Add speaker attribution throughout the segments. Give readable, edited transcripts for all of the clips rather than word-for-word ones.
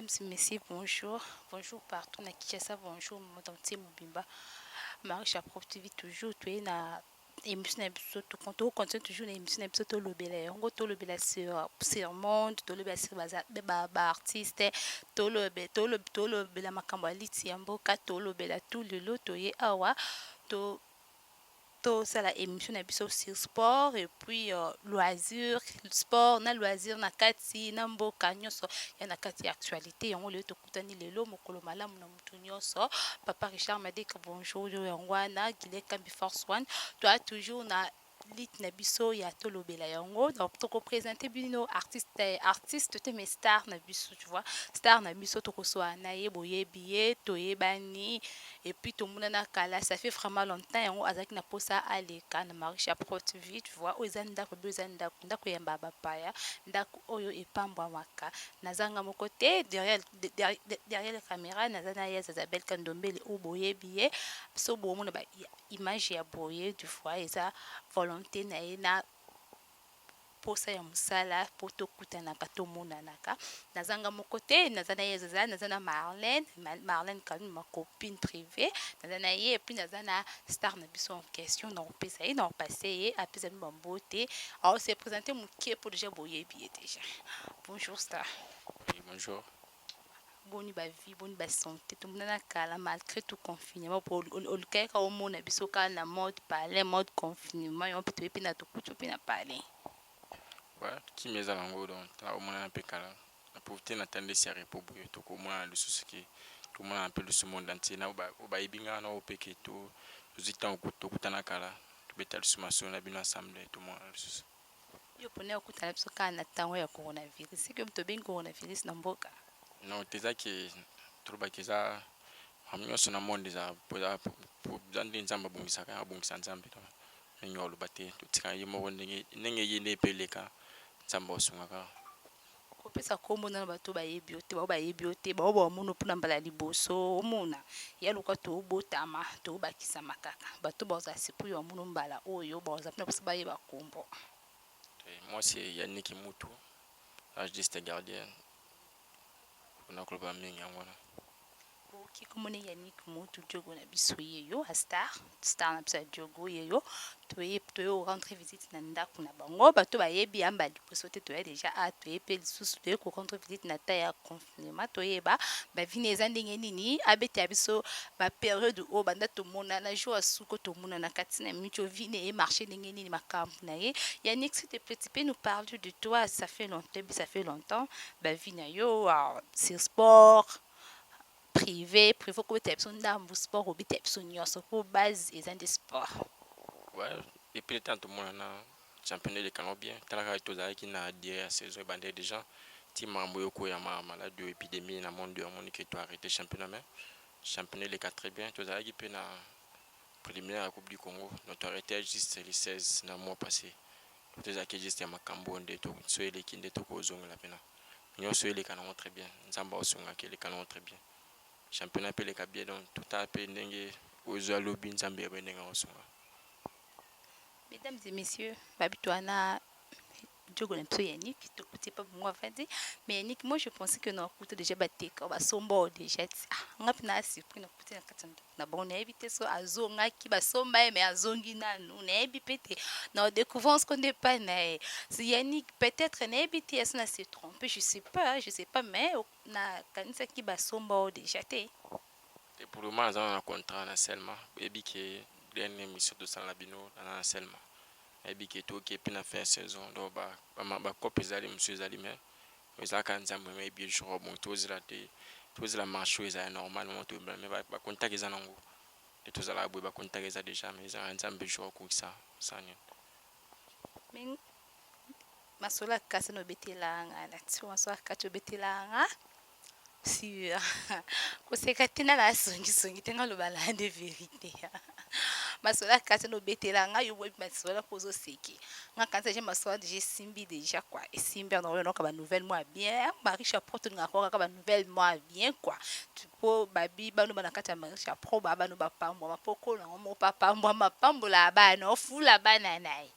Speaker 1: Mesdames et messieurs, bonjour. Bonjour partout na Kinshasa, bonjour mon entier Mobimba. Marie Chaprop TV toujours, tu es na émission episode tout compte continue toujours na émission episode to lobela yango to lobela sur monde to lobela sur ba artiste to lobela makambo ya liti ya mboka to lobela tout lelo to ye awa to la émission na biso sur sport et puis loisir sport na loisir na kati na mboka nyonso ya na kati ya actualité yango lelo tokutani lelo mokolo malamu na mutu nyonso papa Richard Madeka bonjour yango wana Guillet Kambi Force One toi toujours na lit na biso ya tolobela yango donc toko présenter bino artiste te mais star na biso tu vois star na biso toko so na ye boyebi to yebani et puis tout le monde na kala ça fait vraiment longtemps yango azaki na posa aleka na Marisha Pro TV tu vois oza ndako ndako ya baba paya ndako oyo epambwa maka nazanga moko te derrière la caméra nazana ya Isabelle Kandombele o boyebi so bomona ba image ya boye du vois eza volonté na ye na posa ya musala po tokutanaka tomonanaka nazanga moko te nazana ye zaza nazana Marlène quand ma copine privée nazana ye et puis nazana star na biso en question na opesa ye na opase ye apesa mi bambote alors c'est présenté mokie pour déjà boyebi déjà bonjour star.
Speaker 2: Oui, bonjour.
Speaker 1: Boni ba vie boni ba santé tout monde na kala malgré tout confinement pour le cas au monde biso ka na mode parler mode confinement on peut pe na to kutu pe na parler.
Speaker 2: Ouais, qui m'est à l'angle donc t'as au moins un peu calme. La pauvreté n'a tendance à reposer tout au moins le souci qui tout le monde un peu le monde entier na oba ibinga na opeke tout nous étions au kutana kala tout betal sommation na bino ensemble tout le monde le souci.
Speaker 1: Yo pone okutana biso ka na tango ya coronavirus c'est que mto ben coronavirus na mboka.
Speaker 2: Non, teza ki troba kiza hamnyo sona monde za pour zandi nzamba bungisa nzambe to nyolo bate tutika yimo ndenge yende peleka nzamba osungaka
Speaker 1: kopesa kombo na bato bayebi ote bayebi ote ba mono puna mbala liboso omona ya luka to botama to bakisa makaka bato baza sipu ya mono mbala oyo baza puna pesa bayeba kombo.
Speaker 2: Moi c'est Yannick Moutou, agiste gardien. On a club mingi ngwana.
Speaker 1: Ki komone Yannick Moutou jogo na biso yeyo a star na biso jogo yeyo to rentrer visite na ndako na bango bato bayebi amba liboso te to ya déjà a to pe lisusu to ko rentrer visite na ta ya confinement to yeba ba vine eza ndenge nini abeti ya biso ba période o banda to mona na jour suko to mona na katina micho vine et marché ndenge nini makambu na ye Yannick s'il te plaît tu peux nous parler de toi ça fait longtemps ba vina yo c'est sport privé ko tepso ndambu sport obi tepso nyonso pour base et des sports.
Speaker 2: Ouais, et puis tant tout le monde na championnat de canon bien. Talaka toza qui na dire saison bandé déjà. Ti mambo yoko ya maladie épidémie na monde monde qui to arrêter championnat mais championnat les 4 très bien toza qui peut na préliminaire la Coupe du Congo. Notre arrêté juste le 16 na mois passé. Toza qui juste ya makambo nde to so ele kinde to ko zonga la pena. Nyo so ele canon très bien. Nzamba osonga qui les canon très bien. Championnat pe les bien donc tout a pe ndenge ozo lobby nzambe benenga osonga.
Speaker 1: Mesdames et messieurs, Babitouana, Diogo Yannick, tu ne pas moi fait mais Yannick, moi je pensais que nous écoutons déjà batté, qu'on va somber déjà. On a pas surpris, nous écoutons la katana. Na bon, on a évité ça à zonga qui va somber, mais à zongina, nous on a évité. Nous découvrons ce qu'on n'est pas né. C'est Yannick, peut-être on a évité, elle s'est trompée, je sais pas, mais na kanisa qui va somber déjà.
Speaker 2: Et pour le moment, on a un contrat en seulement, et bien que dernière mission de Salabino en seulement. Et bien que tout qui est bien fait saison, donc bah copie zali monsieur zali mais ça quand ça me met bien je bon tous la marche est normalement tout mais bah contact les anango et tous la boue bah contact les déjà mais ça un peu jour quoi ça nie.
Speaker 1: Mais masola kasa no betelanga na tsi masola kacho betelanga sur koseka tena la songi tenga lo bala de vérité masola kati no betela nga yo boy masola pozo seki nga kati je masola je simbi déjà quoi et simbi on aurait donc ba nouvelle moi bien Marie Chapeau nga ko ka ba nouvelle moi bien quoi tu po babi bano bana kati Marie Chapeau ba bano ba pambo mapoko na mo papa mo mapambo la ba no fula bana nai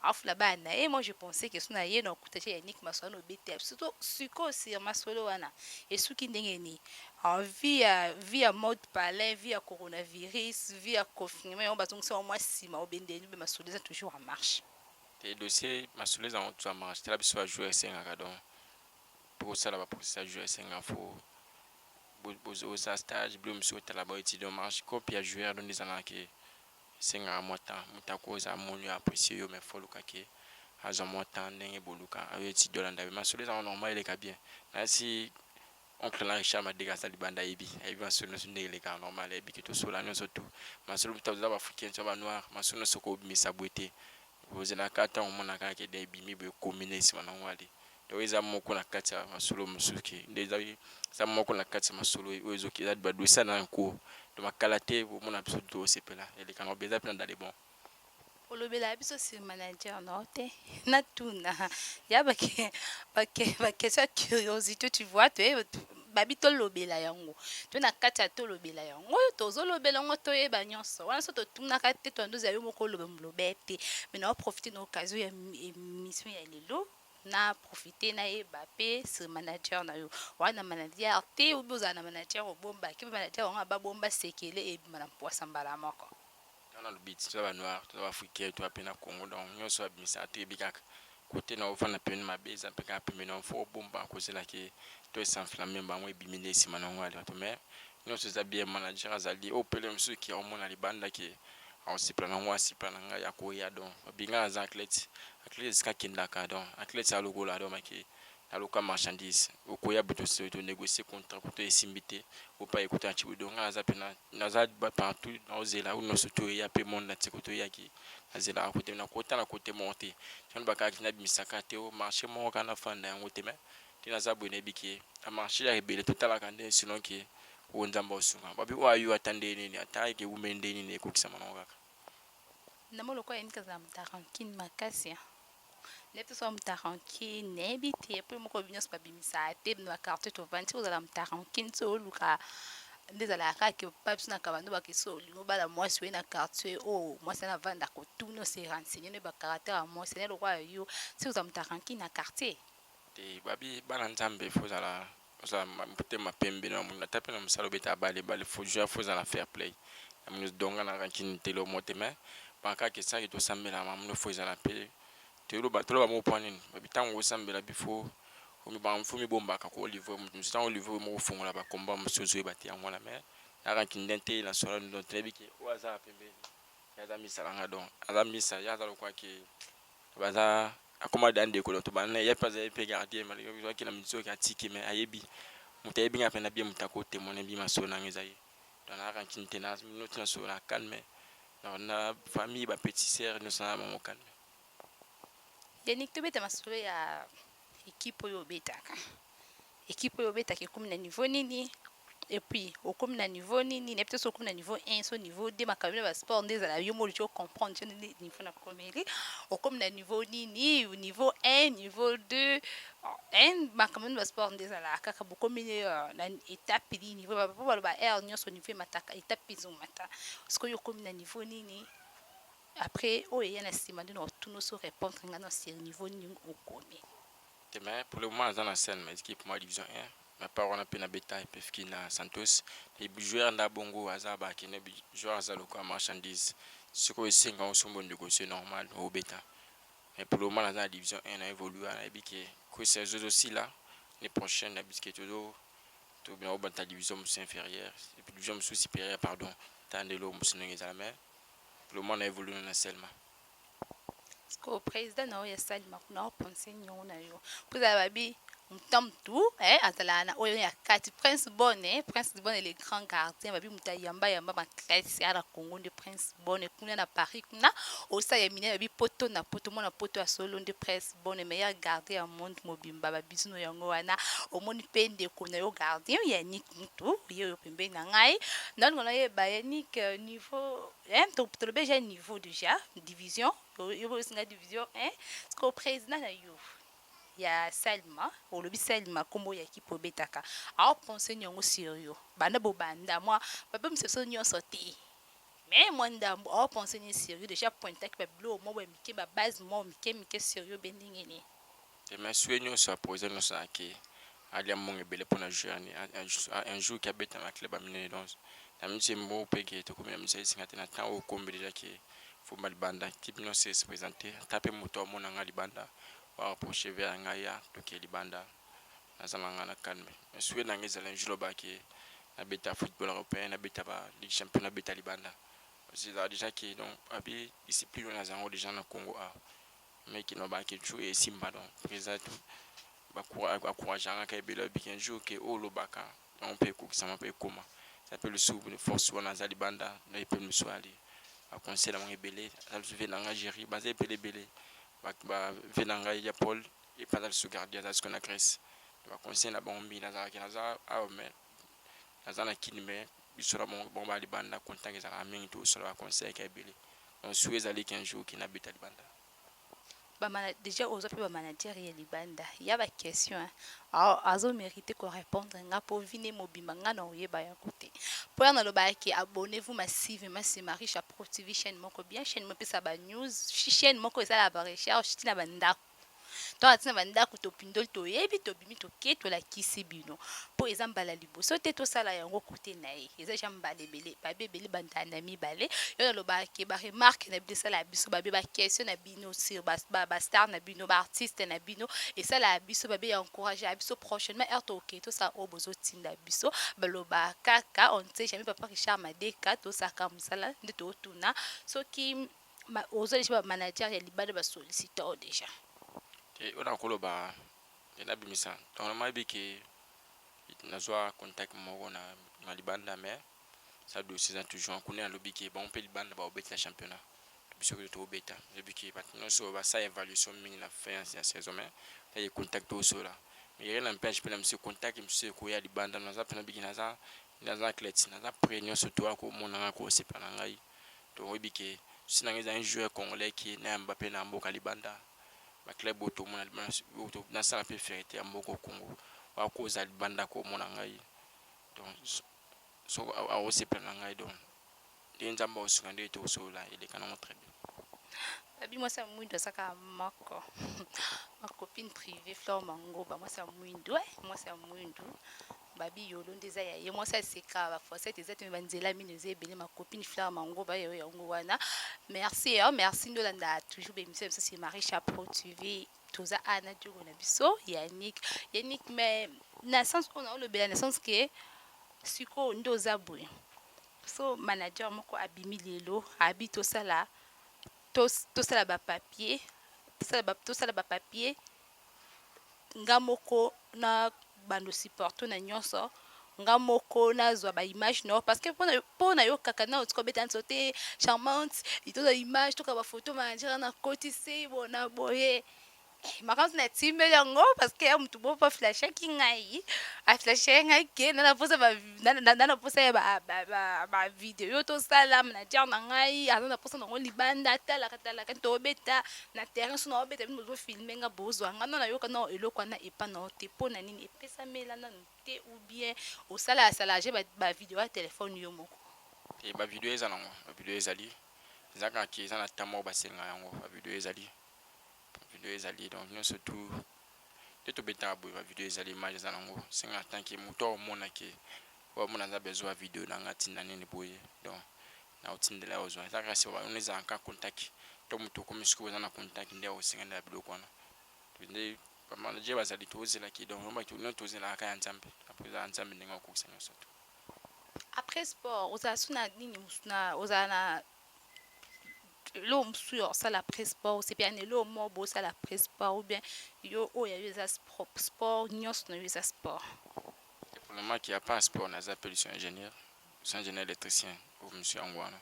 Speaker 1: afula bana et moi je pensais que sona ye no kutache Yannick masola no bete surtout suko sur masola wana et suki ndenge ni en via mode palais, via coronavirus, via confinement, on va donc c'est au moins 6 mois au BND, mais ma soudure est toujours en marche.
Speaker 2: Les dossiers, ma soulez en tout marche. C'est la besoin de jouer 5 ans. Donc, pour ça, là, pour ça, jouer 5 ans, faut au stage, blum sur la boîte étudiant marche, copie à jouer dans des années qui 5 ans à moi temps, muta cause à mon lieu apprécié, mais faut le caquer. À un mois temps, n'est pas le cas. Avec étudiant dans la ma soulez en normal, il est bien. Si oncle la Richard m'a dégagé le banda ibi et bien sur nos les cas normal et puis tout cela nous surtout ma seule putain de africain sur noir ma seule soko mi sabouté vous en a quatre ans mon aka qui des bimi be combiner si on wali donc ils ont mon na kata ma solo musuki des avis ça mon na kata ma solo aux qui da badu ça dans ko de ma qualité mon absolument c'est là et les canaux beza plein d'aller bon
Speaker 1: olobela biso si manager no te na tuna ya bake sa curiosité tu vois tu babi tolobela yango to na kati ya tolobela yango oyo tozolobela yango toyeba nyonso wana so totunaka te tondoza yo moko oloba moloba te mais na profiter na occasion ya émission ya lelo na profiter na yeba pe sur manager na yo wana manager te obi ozala na manager obombaki manager wango ababomba sekele ebima na mpoasa mbala moko
Speaker 2: dans le beat tu vas noir tu vas africain tu vas peine Congo donc nous sommes bien ça tu bikak côté na ofana peine ma base un peu ka peine non faut bomba cause là qui toi s'enflammer ba moi biminer si manon wale mais nous sommes bien manager azali au pele monsieur qui au mona libanda qui on se prend moi si prend nga ya ko ya donc binga za athlète ska kinda ka donc athlète a logo là donc qui na loka marchandise okoya beto se to négocier contrat pour te simbité ou pas écouter un chibu donc na za pena na za ba partout na zela ou no soto ya pe monde na tikoto ya ki na zela à côté na côté monter on ba ka kina bimisaka te au marché mo kana fanda yango te mais tina za bone biki a marché ya rebelle total akande sinon ki wonzamba osunga babi wa yu atande nini atai ke umende nini ekukisa manonga
Speaker 1: na moloko ya nika za mtarankine makasi Neto so mtarankine nebi te pe moko binyos pa bimisa te na carte to vanti ozala mtarankine so luka ndezala ka ke pa biso na kabando ba ke so lingo bala mwasi we na quartier o mwasi na vanda ko tuno se renseigner ne ba caractère a mwasi ne lokwa yo si ozala mtarankine na quartier
Speaker 2: te babi bana nzambe fozala oza mpute mapembe na muna tape na musalo beta bale fo jouer fo za la fair play na munu donga na rankine telo mote mais banka ke sa to sambela ma munu fo za la pe te lo ba mo point babi tango sambela bifo omi ba mfu mi bomba ka ko oliver mu sta oliver mo fongola ba komba musozo e bati yango la mais na rankine dente na solo ndo trebi ke oza pembe ya za misala nga don ala misa ya za lo kwa ke baza akoma dande ko to bana ya pas pe garder mais yo ki na mitso ka tiki mais ayebi mutaye binga pena bien mutako te mon bi maso na ngezaye dans la rankine tenas minute na so na calme na famille ba petit sœur nous ça mon calme
Speaker 1: Yannick to beta masolo ya équipe oyo betaka équipe oyo betaka comme na niveau nini et puis au comme na niveau nini ne peut-être au comme na niveau 1 so niveau 2 makamela ba sport ndeza la yo mo jo comprendre je niveau na komeli au comme na niveau nini au niveau 1 niveau 2 un makamela ba sport ndeza la kaka boko mine na étape ni niveau ba air nyonso niveau mataka étape zo mata parce que yo comme na niveau nini après oh il y a un estimé de notre tout nos répondre ngana sur niveau ni okomi
Speaker 2: mais pour le moment dans la scène mais équipe moi division 1 mais pas on a peine beta et puis na Santos et joueur na bongo azaba qui ne joueur azalo comme marchandise ce que c'est quand on se bon négocier normal au beta mais pour le moment dans la division 1 a évolué à que ces jeux aussi là les prochaines la biscuit tout bien au bas de la division inférieure et puis division supérieure pardon tant de l'eau monsieur n'examen pour le moment on a évolué dans la seulement
Speaker 1: parce que président na ya sali makuna penser nyona yo pour babi mutamtu azala na oyo ya kati Prince Bonne les grands gardiens babi muta yamba maklasi ala Congo de Prince Bonne kuna na Paris kuna osa ya mine babi poto na poto mona poto ya solo de Prince Bonne meilleur gardien ya monde mobimba babisuno yango wana omoni pende kuna yo gardien ya Nick mutu yo pembe na ngai non on a ba Nick niveau to déjà niveau déjà division yo singa division parce que président na yo ya Salma olobi Salma kombo ya kipo betaka a penser nyongo sérieux banda bobanda moi papa mseso nyonso te mais moi ndambo a penser ni sérieux déjà pointer que bablo mo ba mike ba base mo mike sérieux bendingeni
Speaker 2: et mais souhait nyonso poser no saki ali amonge bele pona journée un jour qui habite dans la club amine donc na mse mbo peke to comme mse singate na temps au kombe déjà que faut mal banda qui bien se présenter taper moto mo na ngali banda wa approcher vers ngaya to ke libanda nazala ngana calme mais souhait na ngeza la julo ba ke na beta football européen na beta ba ligue champion na beta libanda c'est déjà qui donc abi discipline na zango déjà na Congo a mais qui no ba ke tu et simba donc présent encourageant qu'un bel un jour que au lobaka on peut couper ça peut comment ça peut le sous force on a zalibanda il peut me soaller à conseil mon belé ça se fait dans Algérie basé belé belé ba venanga ya Paul et pas dans ce gardien dans ce qu'on a Grèce va conseil la bombi na za ah mais na za na kinime bisura mon bomba libanda contact za amin tout sur va conseil qu'un belé on souhaite aller qu'un jour qui n'habite libanda
Speaker 1: déjà aux autres manager ya libanda ya ba question azo mérité qu'on répondre nga pour vine mobimba nga na oyeba ya côté pour na loba ki abonnez-vous massivement c'est Marie-Cha Pro TV chaîne moko bien chaîne mo pesa ba news chaîne moko eza la ba recherche tina banda to atina banda ko to pindol to yebi to bimi to ke to la kisi bino po ezamba la liboso te to sala yango côté nae eza jamba lebele ba bebele banda na mibale yo na loba ke ba remarque na bisa la biso ba be ba question na bino sur ba star na bino ba artiste na bino et ça la biso ba be encourager biso prochainement to ke to sa obozo tinda biso ba loba kaka on sait jamais papa Richard Madeka to sa ka musala nde to tuna soki ozo ba manager ya libanda ba solliciteur déjà
Speaker 2: et on a koloba na bimisa donc na biki nazwa contact mo na libanda mais ça doit c'est toujours on connaît le biki bon peut libanda ba obeta championnat biso que to obeta le biki maintenant so ba ça évaluation mini la fin ya saison mais il contact au cela mais il n'empêche pas monsieur contact monsieur ko ya libanda naza pena biki naza clete naza préunion surtout ko mona ko c'est pas ngai to biki sinangeza un joueur congolais qui na Mbappé na mboka libanda ba club auto mona auto na sala pe fierté ya mboko Congo wa ko za banda ko mona ngai donc so a aussi plein ngai donc les nzamba osungande to so là il est quand même très bien
Speaker 1: abi moi ça mwindo saka mako ma copine privée Flore Mangoba moi ça mwindo moi ça mwindo babi yolo ndeza ya ye moi ça c'est ka ba forcette ezate banzela mine zebele ma copine Flore Mangoba yo yango wana merci merci ndolanda toujours bémission ça c'est Marie-Cha Pro TV toza ana djogo na biso Yannick mais na sens on a le bel na sens que siko ndoza boy so manager moko abimi lelo habito sala tosala ba papier tosala ba papier nga moko na bando supporto na nyonso nga moko nazwa ba image no parce que pona yo kaka na otiko beta nsote charmante itoza image toka ba photo manager na koti se bona boye makanzu na timbe yango parce que mtu bo pa flash kingai a flash ngai ke na posa na posa ya ba video to sala manager na ngai ana posa na libanda tala kan to beta na terrain so na beta mo filmer nga bozo nga na yo kana eloko na epa na te pona nini epesa mela na te ou bien au sala je ba video à téléphone yo moko
Speaker 2: et ba video ezana ba video ezali zaka ki ezana tamo ba senga yango ba video ezali ezali donc nous surtout de to beta bo ba video ezali image za nango singa tanki muto mona ke wa mona za besoin video na ngati na nini boye donc na utindela ozo za ka se wa uneza anka contact to muto ko misiko za na contact ndio singa na bilo kwana ndi ba manager bazali tozela ki donc ba ki no tozela ka ya nzambe après za nzambe ninga ko kusenga soto
Speaker 1: après sport uzasuna nini musuna uzana l'homme sur ça la presse sport c'est bien l'homme beau ça la presse sport ou bien yo oh il y a eu ça sport nyos no eu ça sport
Speaker 2: Pour le moment, il n'y a pas un sport, on a appelé son ingénieur électricien ou monsieur Angwana.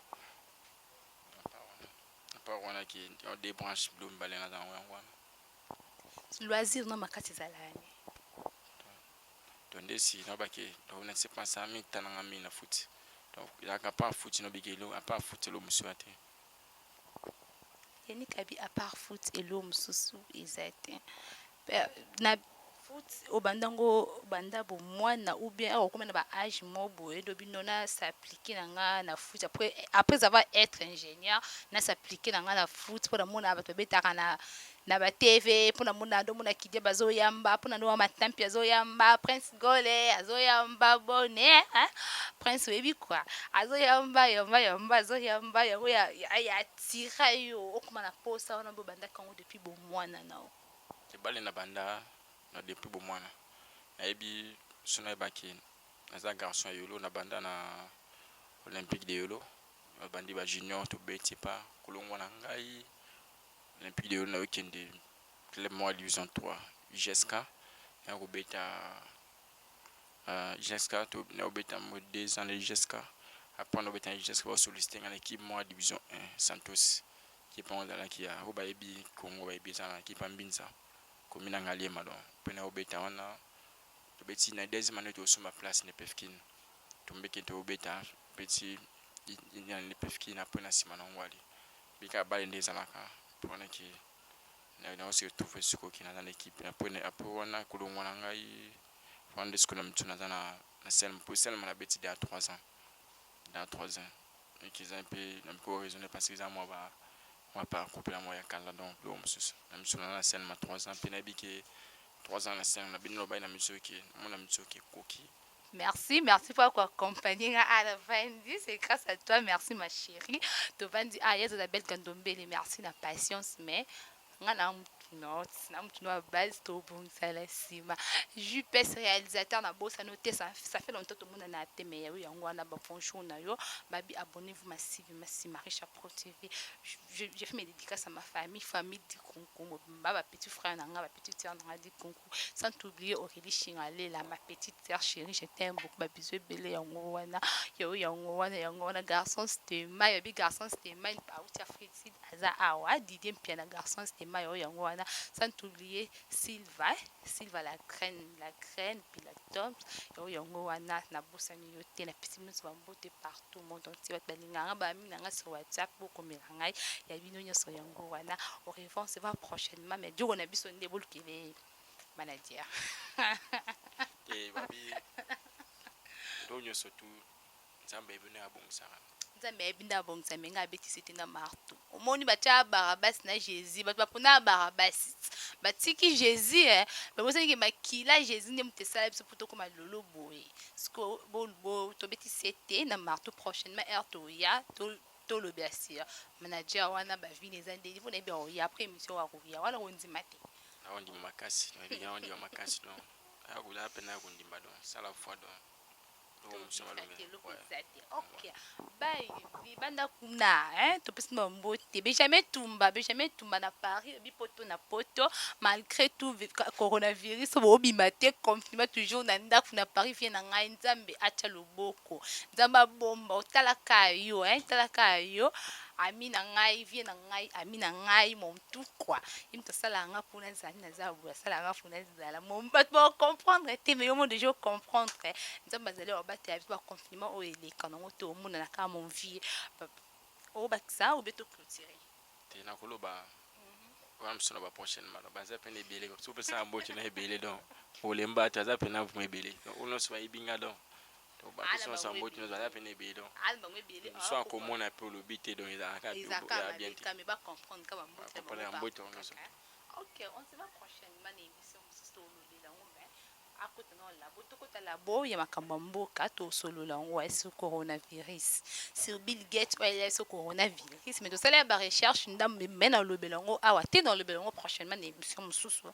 Speaker 2: À part on a qui ont des branches bleues balais dans Angwana.
Speaker 1: loisir non makati zalani
Speaker 2: Donc si non pas que on ne sait pas ça mais t'as un ami na foot. Donc il y a pas foot no bigelo, à part foot le monsieur até.
Speaker 1: yani kabi à part foot et l'homme susu ezate na foot obandango banda bo mwana ou bien okoma na ba âge mo boye do bino na s'appliquer na nga na foot après avoir être ingénieur na s'appliquer na nga na foot pour mona bato betaka na ba TV pour mona ndo mona kidie bazoyamba pour ndo matampi azoyamba Prince Gole azoyamba bone hein Prince webi quoi azoyamba yamba azoyamba yango ya tira yo okoma na posa wana bo banda kango depuis bo mwana nao
Speaker 2: Bale na banda na depuis bon mois na ebi sona baki na garçon yolo na banda na olympique de yolo bandi ba junior to beti pa kolongwa na ngai olympique de yolo na weekend club moi division 3 GSK ya ko beta GSK to na obeta mo 2 ans de GSK après on obeta GSK va solliciter en équipe moi division 1 Santos qui prend dans la qui a au baby Congo baby ça na équipe ambinza komina ngalie malon pena obeta wana to beti na deuxième année to suma place ne pefkin to mbeke to obeta beti ina ne pefkin après na simana ngwali bika bale ndeza naka pona ki na aussi trouver ce qui na dans l'équipe après wana kulongwa na ngai fande ce que na mtuna na selma pour selma na beti de 3 ans dans 3 ans et qu'ils un peu na ko raisonner parce que ça moi ba on va pas couper la moya kala donc l'homme sus na msuna na selma 3 ans pena bike 3 ans na selma na binlo ba na mtsoki mon na mtsoki koki.
Speaker 1: Merci, merci pour accompagner à la Vandi. C'est grâce à toi, merci ma chérie. Tu Vandi, ah, Isabelle Gandombele, merci la patience, mais non, na base to bon salasima. JPS réalisateur na bossa noté ça fait longtemps tout le monde na té mais oui yango na ba fonction na yo babi abonnez-vous massivement Marie Pro TV. Je fais mes dédicaces à ma famille du Concours, ma petit frère nanga, ma petite sœur nanga du Concours, sans oublier Aurélie Chingale la ma petite sœur chérie, je t'aime beaucoup ma bisou belé yango wana yango wana garçon c'était ma yabi garçon c'était ma il pa outi Afrique aza awa Didier Piana garçon c'était ma yango wana sans oublier Sylva la graine puis la tom yango wana na bosani yo te na pisi musu bambote partout monde entier bat balinganga ba mi nanga sur WhatsApp boko melangai ya bino nyonso yango wana au revoir on se voit prochainement mais Dieu on a biso ndebol kele manager
Speaker 2: Et babi do nyonso tu nzambe ebene abongisa
Speaker 1: nzambe ayebinda abongisa me nga abetisi te na marto omoni batya barabasi na jésus bato bapona barabasi batiki jésus bamosaniki makila jésus nde moto esala biso mpo tokoma lolo boye siko tobetisi te na marto prochainement heure toya tolobela sira manager wana bavine eza ndeni mpona yebi oya après émission wakoya wana kondima te
Speaker 2: awondima makasi awondima makasi don akula apena akondima don sala fois don
Speaker 1: ok bai libanda kuna topesi mbote benjamin tumba na paris obi poto na poto malgré tout coronavirus boobima te confinement toujours na ndako na paris vie na ngai nzambe atya loboko nzambe abomba otalaka yo ami na ngai vie na ngai ami na ngai montu kwa imto sala nga pona zani na zabu sala nga pona zala mon bato ba comprendre te mais yo mo déjà comprendre nzamba zali ba bata ya confinement o eleka nango te omona na ka mon vie o bakisa o beto clôturer
Speaker 2: te na koloba wana msona ba prochainement baza pene ebele so pesa mbochi na ebele donc olemba taza pena vous ebele ono so ibinga donc to ba so sa mbochi no baza pene ebele donc so akomona pe lo bité donc
Speaker 1: ezaka bien mais ba comprendre ka ba mbochi ok on se va prochainement na émission mosusu olobela ngo akota na labo tokota labo ya makambo ya mboka tosolola ngo sur coronavirus sur Bill Gates oya sur coronavirus mais tosala ba recherche ndambe mena olobela ngo awa te na olobela ngo prochainement na émission mosusu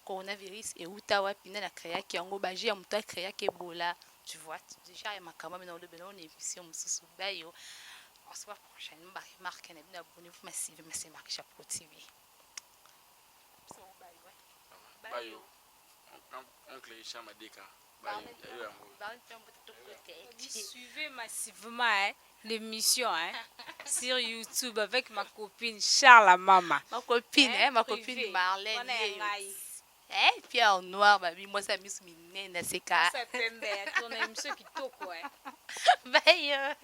Speaker 1: coronavirus euta wapi na créaki yango baje ya moto créaki Ebola tu vois déjà ya makambo mena olobela ngo na émission mosusu bayo On se voit prochainement. Marque, abonnez-vous massivement, c'est Marie Chapeau TV.
Speaker 2: Bye. Oncle Hicham Adeka.
Speaker 3: Suivez massivement l'émission sur YouTube avec ma copine Charles Mama.
Speaker 1: Ma copine, ma copine Marlène. Pierre en noir, moi ça mis mes nez dans ces cas.
Speaker 3: Ça t'aime, ton émission qui toque,
Speaker 1: Bye.